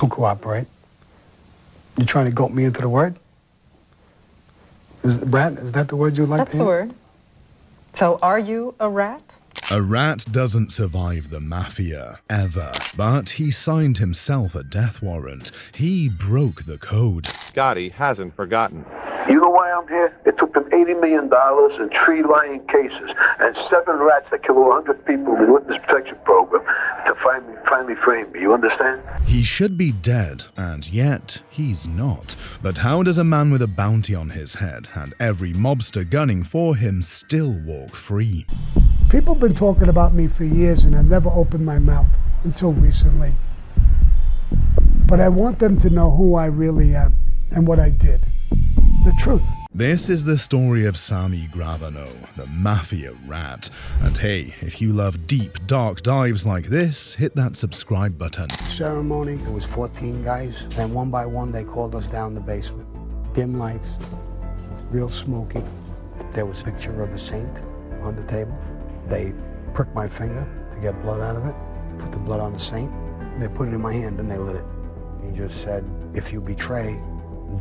Who cooperate? You trying to goat me into the word? Rat, is that the word you'd like to hear? That's the word. So are you a rat? A rat doesn't survive the Mafia, ever. But he signed himself a death warrant. He broke the code. Gotti hasn't forgotten. You know why I'm here? It took them $80 million in 3 lying cases and 7 rats that killed 100 people in the witness protection program to finally frame me. You understand? He should be dead, and yet he's not. But how does a man with a bounty on his head and every mobster gunning for him still walk free? People have been talking about me for years, and I've never opened my mouth until recently. But I want them to know who I really am and what I did. The truth. This is the story of Sammy Gravano, the Mafia rat. And hey, if you love deep, dark dives like this, hit that subscribe button. Ceremony, there was 14 guys, and one by one they called us down the basement. Dim lights, real smoky. There was a picture of a saint on the table. They pricked my finger to get blood out of it, put the blood on the saint, and they put it in my hand, and they lit it. He just said, if you betray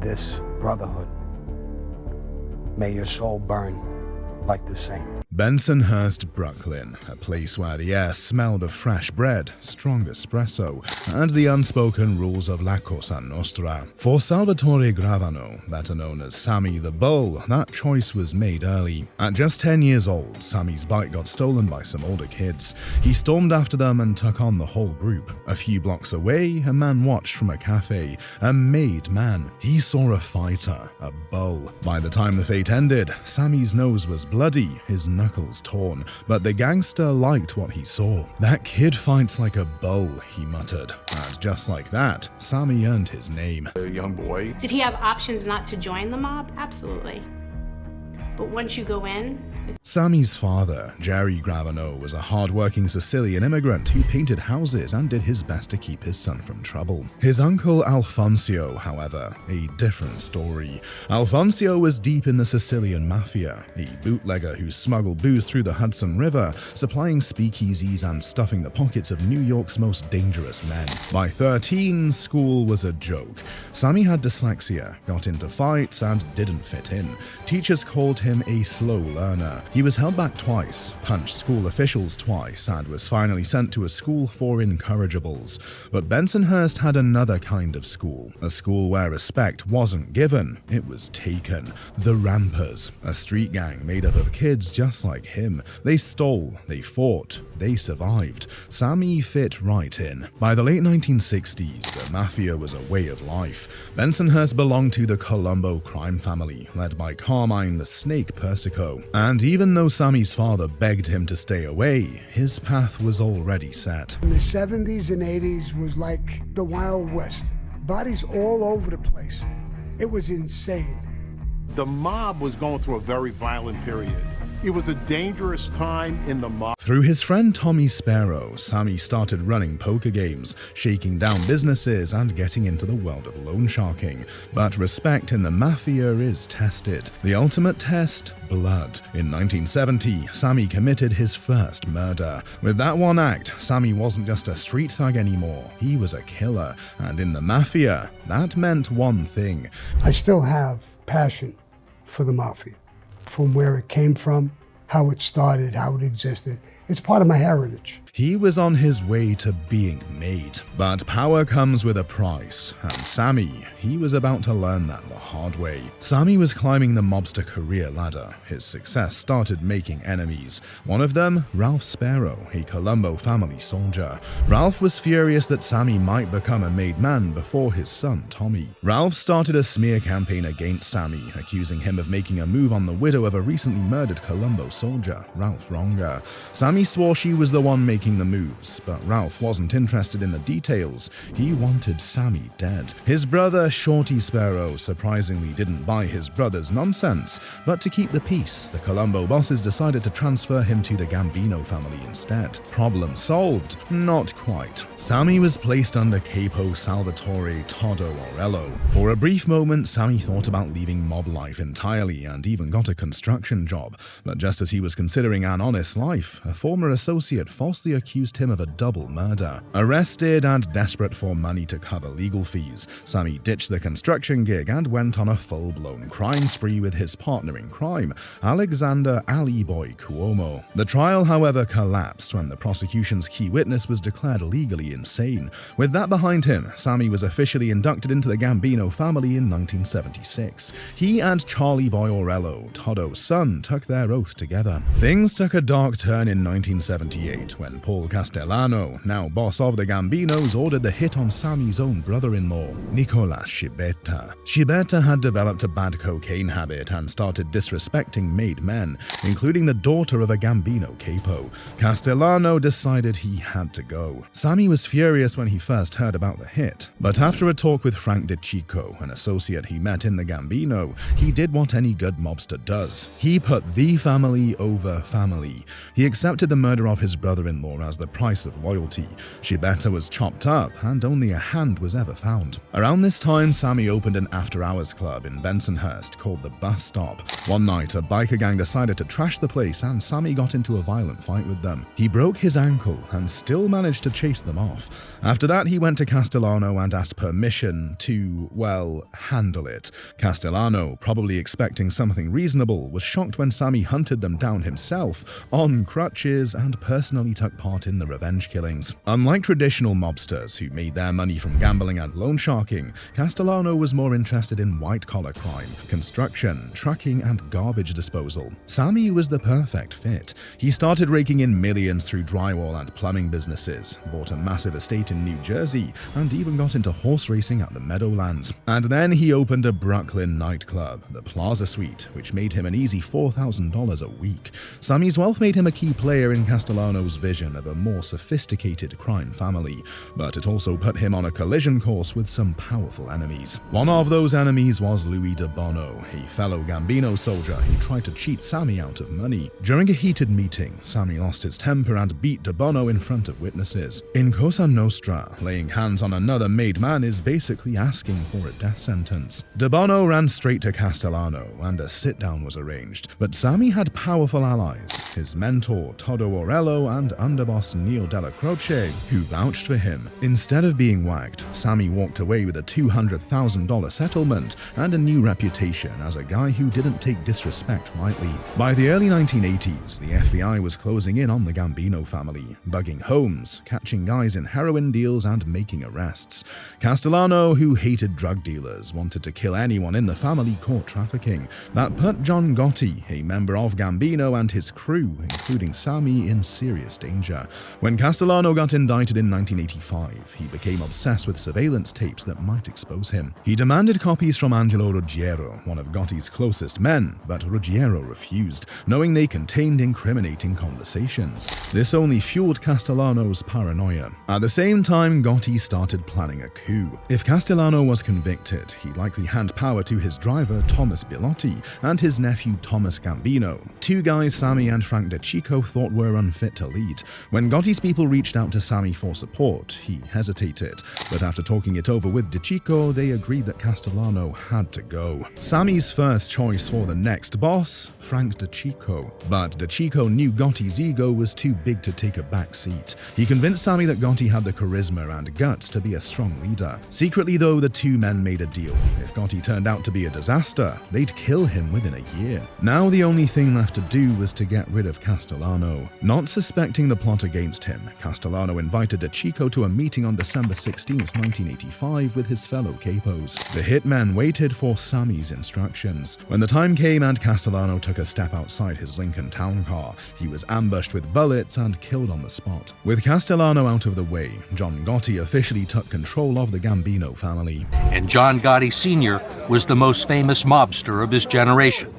this brotherhood, may your soul burn like the saint. Bensonhurst, Brooklyn, a place where the air smelled of fresh bread, strong espresso, and the unspoken rules of La Cosa Nostra. For Salvatore Gravano, better known as Sammy the Bull, that choice was made early. At just 10 years old, Sammy's bike got stolen by some older kids. He stormed after them and took on the whole group. A few blocks away, a man watched from a cafe, a made man. He saw a fighter, a bull. By the time the fate ended, Sammy's nose was bloody, his knuckles torn, but the gangster liked what he saw. That kid fights like a bull, he muttered. And just like that, Sammy earned his name. A young boy. Did he have options not to join the mob? Absolutely. But once you go in, Sammy's father, Jerry Gravano, was a hard-working Sicilian immigrant who painted houses and did his best to keep his son from trouble. His uncle Alfonso, however, a different story. Alfonso was deep in the Sicilian Mafia, a bootlegger who smuggled booze through the Hudson River, supplying speakeasies and stuffing the pockets of New York's most dangerous men. By 13, school was a joke. Sammy had dyslexia, got into fights, and didn't fit in. Teachers called him a slow learner. He was held back twice, punched school officials twice, and was finally sent to a school for incorrigibles. But Bensonhurst had another kind of school, a school where respect wasn't given, it was taken. The Rampers, a street gang made up of kids just like him. They stole, they fought, they survived. Sammy fit right in. By the late 1960s, the Mafia was a way of life. Bensonhurst belonged to the Colombo crime family, led by Carmine the Snake Persico. And even though Sammy's father begged him to stay away, his path was already set. In the 70s and 80s was like the Wild West. Bodies all over the place. It was insane. The mob was going through a very violent period. It was a dangerous time in the mob. Through his friend Tommy Sparrow, Sammy started running poker games, shaking down businesses, and getting into the world of loan sharking. But respect in the Mafia is tested. The ultimate test? Blood. In 1970, Sammy committed his first murder. With that one act, Sammy wasn't just a street thug anymore, he was a killer. And in the Mafia, that meant one thing. I still have passion for the Mafia. From where it came from, how it started, how it existed. It's part of my heritage. He was on his way to being made, but power comes with a price, and Sammy, he was about to learn that the hard way. Sammy was climbing the mobster career ladder. His success started making enemies. One of them, Ralph Sparrow, a Colombo family soldier. Ralph was furious that Sammy might become a made man before his son Tommy. Ralph started a smear campaign against Sammy, accusing him of making a move on the widow of a recently murdered Colombo soldier, Ralph Wronger. Sammy swore she was the one making the moves, but Ralph wasn't interested in the details. He wanted Sammy dead. His brother, Shorty Sparrow, surprisingly didn't buy his brother's nonsense, but to keep the peace, the Colombo bosses decided to transfer him to the Gambino family instead. Problem solved? Not quite. Sammy was placed under Capo Salvatore Todo Orello. For a brief moment, Sammy thought about leaving mob life entirely and even got a construction job, but just as he was considering an honest life, a former associate falsely falsely accused him of a double murder. Arrested and desperate for money to cover legal fees, Sammy ditched the construction gig and went on a full-blown crime spree with his partner in crime, Alexander "Ali Boy" Cuomo. The trial, however, collapsed when the prosecution's key witness was declared legally insane. With that behind him, Sammy was officially inducted into the Gambino family in 1976. He and Charlie Boy Orello, Todo's son, took their oath together. Things took a dark turn in 1978 when Paul Castellano, now boss of the Gambinos, ordered the hit on Sammy's own brother-in-law, Nicolas Schibetta. Schibetta had developed a bad cocaine habit and started disrespecting made men, including the daughter of a Gambino capo. Castellano decided he had to go. Sammy was furious when he first heard about the hit, but after a talk with Frank DeCicco, an associate he met in the Gambino, he did what any good mobster does. He put the family over family. He accepted the murder of his brother-in-law as the price of loyalty. Schibetta was chopped up, and only a hand was ever found. Around this time, Sammy opened an after-hours club in Bensonhurst called the Bus Stop. One night, a biker gang decided to trash the place, and Sammy got into a violent fight with them. He broke his ankle and still managed to chase them off. After that, he went to Castellano and asked permission to, well, handle it. Castellano, probably expecting something reasonable, was shocked when Sammy hunted them down himself, on crutches, and personally took part in the revenge killings. Unlike traditional mobsters who made their money from gambling and loan sharking, Castellano was more interested in white-collar crime, construction, trucking, and garbage disposal. Sammy was the perfect fit. He started raking in millions through drywall and plumbing businesses, bought a massive estate in New Jersey, and even got into horse racing at the Meadowlands. And then he opened a Brooklyn nightclub, the Plaza Suite, which made him an easy $4,000 a week. Sammy's wealth made him a key player in Castellano's vision of a more sophisticated crime family, but it also put him on a collision course with some powerful enemies. One of those enemies was Louis De Bono, a fellow Gambino soldier who tried to cheat Sammy out of money. During a heated meeting, Sammy lost his temper and beat De Bono in front of witnesses. In Cosa Nostra, laying hands on another made man is basically asking for a death sentence. De Bono ran straight to Castellano, and a sit-down was arranged. But Sammy had powerful allies, his mentor Todo Orello and underboss Neil Della Croce, who vouched for him. Instead of being wagged, Sammy walked away with a $200,000 settlement and a new reputation as a guy who didn't take disrespect lightly. By the early 1980s, the FBI was closing in on the Gambino family, bugging homes, catching guys in heroin deals, and making arrests. Castellano, who hated drug dealers, wanted to kill anyone in the family caught trafficking. That put John Gotti, a member of Gambino, and his crew, including Sammy, in serious danger. When Castellano got indicted in 1985, he became obsessed with surveillance tapes that might expose him. He demanded copies from Angelo Ruggiero, one of Gotti's closest men, but Ruggiero refused, knowing they contained incriminating conversations. This only fueled Castellano's paranoia. At the same time, Gotti started planning a coup. If Castellano was convicted, he'd likely hand power to his driver, Thomas Bilotti, and his nephew, Thomas Gambino, two guys Sammy and Frank DeCicco thought were unfit to lead. When Gotti's people reached out to Sammy for support, he hesitated, but after talking it over with DeCicco, they agreed that Castellano had to go. Sammy's first choice for the next boss, Frank DeCicco, but DeCicco knew Gotti's ego was too big to take a back seat. He convinced Sammy that Gotti had the charisma and guts to be a strong leader. Secretly though, the two men made a deal. If Gotti turned out to be a disaster, they'd kill him within a year. Now the only thing left to do was to get rid of Castellano. Not suspecting the plot against him, Castellano invited DeCicco to a meeting on December 16, 1985 with his fellow capos. The hitmen waited for Sammy's instructions. When the time came and Castellano took a step outside his Lincoln town car, he was ambushed with bullets and killed on the spot. With Castellano out of the way, John Gotti officially took control of the Gambino family. And John Gotti Sr. was the most famous mobster of his generation.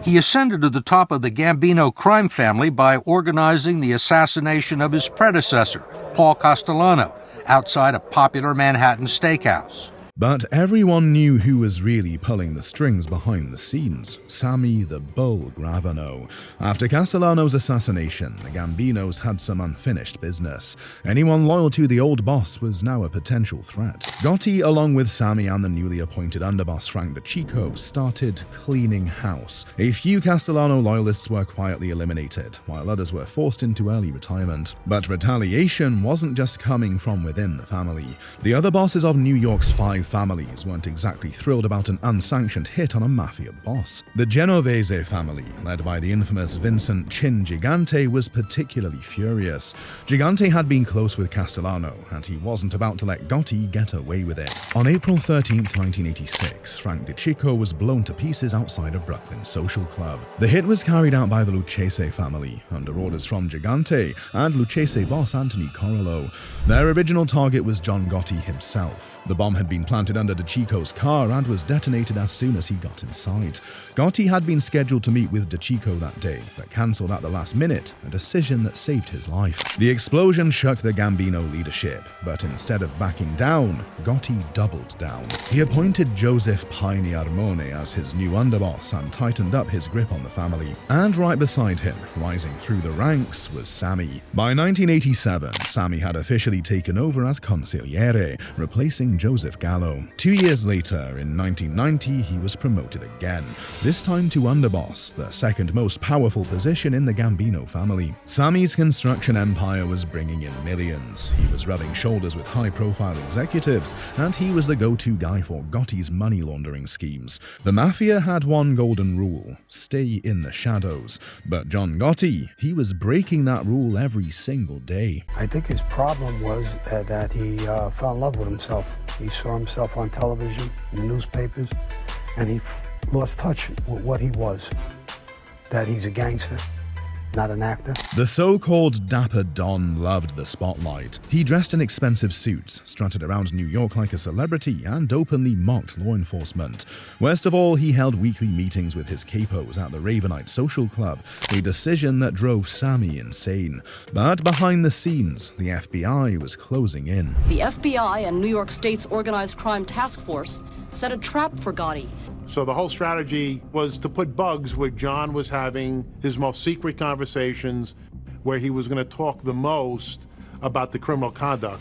He ascended to the top of the Gambino crime family by organizing the assassination of his predecessor, Paul Castellano, outside a popular Manhattan steakhouse. But everyone knew who was really pulling the strings behind the scenes: Sammy the Bull Gravano. After Castellano's assassination, the Gambinos had some unfinished business. Anyone loyal to the old boss was now a potential threat. Gotti, along with Sammy and the newly appointed underboss Frank DeCicco, started cleaning house. A few Castellano loyalists were quietly eliminated, while others were forced into early retirement. But retaliation wasn't just coming from within the family. The other bosses of New York's 5 families weren't exactly thrilled about an unsanctioned hit on a Mafia boss. The Genovese family, led by the infamous Vincent Chin Gigante, was particularly furious. Gigante had been close with Castellano, and he wasn't about to let Gotti get away with it. On April 13, 1986, Frank DeCicco was blown to pieces outside a Brooklyn social club. The hit was carried out by the Lucchese family, under orders from Gigante and Lucchese boss Anthony Corallo. Their original target was John Gotti himself. The bomb had been planted under DeCicco's car and was detonated as soon as he got inside. Gotti had been scheduled to meet with DeCicco that day, but cancelled at the last minute, a decision that saved his life. The explosion shook the Gambino leadership, but instead of backing down, Gotti doubled down. He appointed Joseph Pini Armone as his new underboss and tightened up his grip on the family. And right beside him, rising through the ranks, was Sammy. By 1987, Sammy had officially taken over as consigliere, replacing Joseph Gallo. 2 years later, in 1990, he was promoted again, this time to underboss, the second most powerful position in the Gambino family. Sammy's construction empire was bringing in millions. He was rubbing shoulders with high-profile executives, and he was the go-to guy for Gotti's money laundering schemes. The Mafia had one golden rule: stay in the shadows. But John Gotti, he was breaking that rule every single day. I think his problem was that he fell in love with himself. He saw himself on television, in the newspapers, and he lost touch with what he was, that he's a gangster, not an actor. The so-called Dapper Don loved the spotlight. He dressed in expensive suits, strutted around New York like a celebrity, and openly mocked law enforcement. Worst of all, he held weekly meetings with his capos at the Ravenite Social Club, a decision that drove Sammy insane. But behind the scenes, the FBI was closing in. The FBI and New York State's Organized Crime Task Force set a trap for Gotti. So the whole strategy was to put bugs where John was having his most secret conversations, where he was going to talk the most about the criminal conduct.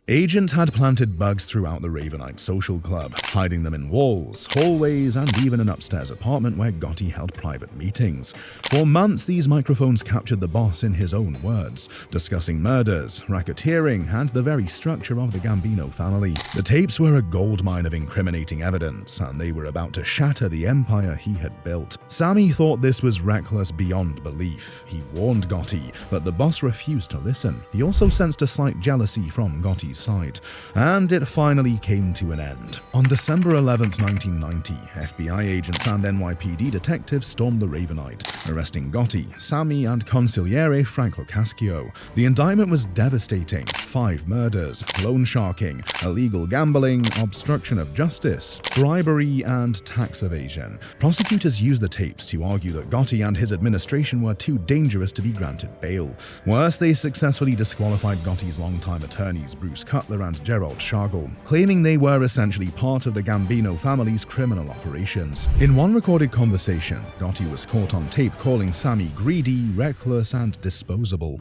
Agents had planted bugs throughout the Ravenite Social Club, hiding them in walls, hallways, and even an upstairs apartment where Gotti held private meetings. For months, these microphones captured the boss in his own words, discussing murders, racketeering, and the very structure of the Gambino family. The tapes were a goldmine of incriminating evidence, and they were about to shatter the empire he had built. Sammy thought this was reckless beyond belief. He warned Gotti, but the boss refused to listen. He also sensed a slight jealousy from Gotti's side, and it finally came to an end. On December 11, 1990, FBI agents and NYPD detectives stormed the Ravenite, arresting Gotti, Sammy, and consigliere Frank Locascio. The indictment was devastating: 5 murders, loan sharking, illegal gambling, obstruction of justice, bribery, and tax evasion. Prosecutors used the tapes to argue that Gotti and his administration were too dangerous to be granted bail. Worse, they successfully disqualified Gotti's longtime attorneys Bruce Cutler and Gerald Shargle, claiming they were essentially part of the Gambino family's criminal operations. In one recorded conversation, Gotti was caught on tape calling Sammy greedy, reckless, and disposable.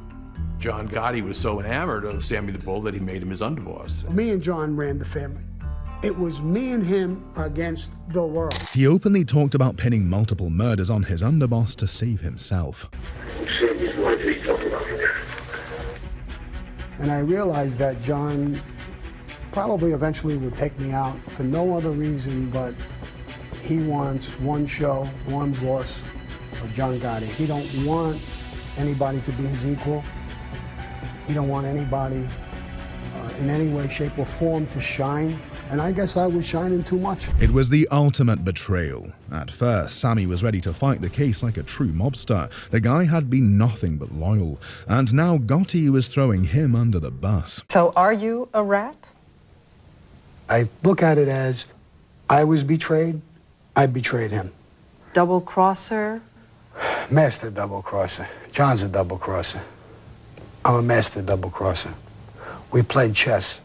John Gotti was so enamored of Sammy the Bull that he made him his underboss. Me and John ran the family. It was me and him against the world. He openly talked about pinning multiple murders on his underboss to save himself. And I realized that John probably eventually would take me out for no other reason but he wants one show, one boss of John Gotti. He don't want anybody to be his equal. He don't want anybody in any way, shape, or form to shine. And I guess I was shining too much. It was the ultimate betrayal. At first, Sammy was ready to fight the case like a true mobster. The guy had been nothing but loyal. And now Gotti was throwing him under the bus. So are you a rat? I look at it as I was betrayed, I betrayed him. Double-crosser? Master double-crosser. John's a double-crosser. I'm a master double-crosser. We played chess,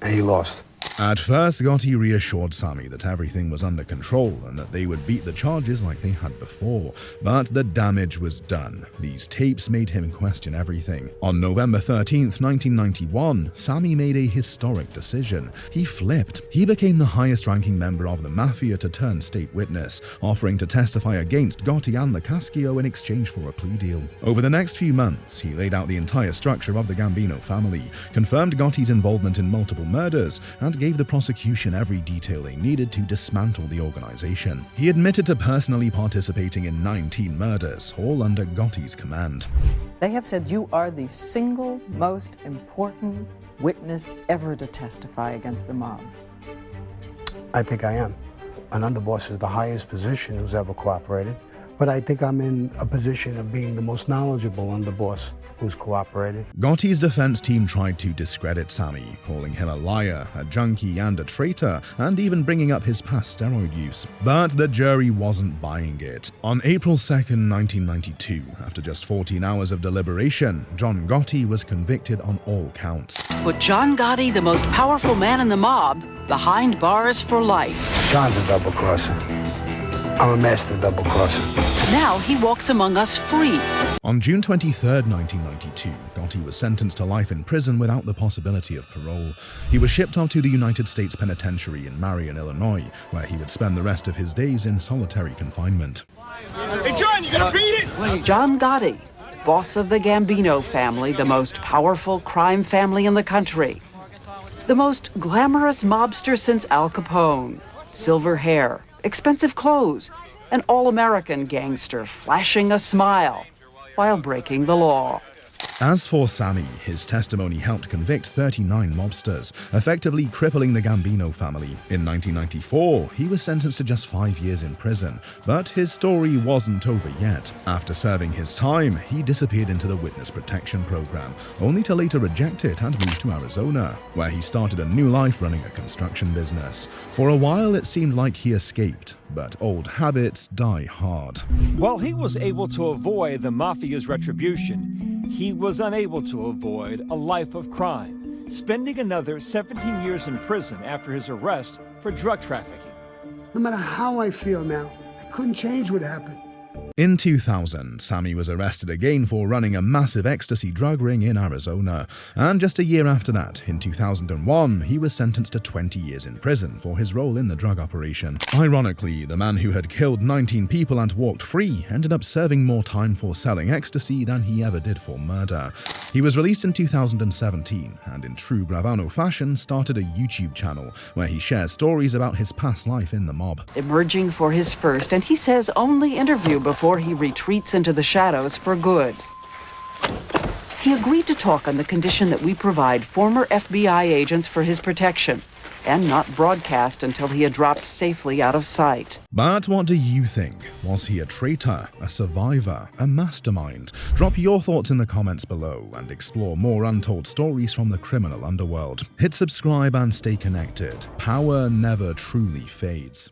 and he lost. At first, Gotti reassured Sammy that everything was under control and that they would beat the charges like they had before. But the damage was done. These tapes made him question everything. On November 13th, 1991, Sammy made a historic decision. He flipped. He became the highest-ranking member of the Mafia to turn state witness, offering to testify against Gotti and the Cascio in exchange for a plea deal. Over the next few months, he laid out the entire structure of the Gambino family, confirmed Gotti's involvement in multiple murders, and gave the prosecution every detail they needed to dismantle the organization. He admitted to personally participating in 19 murders, all under Gotti's command. They have said you are the single most important witness ever to testify against the mob. I think I am. An underboss is the highest position who's ever cooperated, but I think I'm in a position of being the most knowledgeable underboss who's cooperated. Gotti's defense team tried to discredit Sammy, calling him a liar, a junkie, and a traitor, and even bringing up his past steroid use. But the jury wasn't buying it. On April 2nd, 1992, after just 14 hours of deliberation, John Gotti was convicted on all counts. Put John Gotti, the most powerful man in the mob, behind bars for life. John's a double-crosser. I'm a master double-crosser. Now he walks among us free. On June 23, 1992, Gotti was sentenced to life in prison without the possibility of parole. He was shipped off to the United States Penitentiary in Marion, Illinois, where he would spend the rest of his days in solitary confinement. Hey, John, you gonna beat it? John Gotti, boss of the Gambino family, the most powerful crime family in the country. The most glamorous mobster since Al Capone. Silver hair, expensive clothes, an all-American gangster flashing a smile while breaking the law. As for Sammy, his testimony helped convict 39 mobsters, effectively crippling the Gambino family. In 1994, he was sentenced to just 5 years in prison, but his story wasn't over yet. After serving his time, he disappeared into the witness protection program, only to later reject it and move to Arizona, where he started a new life running a construction business. For a while, it seemed like he escaped, but old habits die hard. While he was able to avoid the Mafia's retribution, he was unable to avoid a life of crime, spending another 17 years in prison after his arrest for drug trafficking. No matter how I feel now, I couldn't change what happened. In 2000, Sammy was arrested again for running a massive ecstasy drug ring in Arizona, and just a year after that, in 2001, he was sentenced to 20 years in prison for his role in the drug operation. Ironically, the man who had killed 19 people and walked free ended up serving more time for selling ecstasy than he ever did for murder. He was released in 2017, and in true Gravano fashion, started a YouTube channel where he shares stories about his past life in the mob. Emerging for his first, and he says only interview before he retreats into the shadows for good. He agreed to talk on the condition that we provide former FBI agents for his protection and not broadcast until he had dropped safely out of sight. But what do you think? Was he a traitor, a survivor, a mastermind? Drop your thoughts in the comments below and explore more untold stories from the criminal underworld. Hit subscribe and stay connected. Power never truly fades.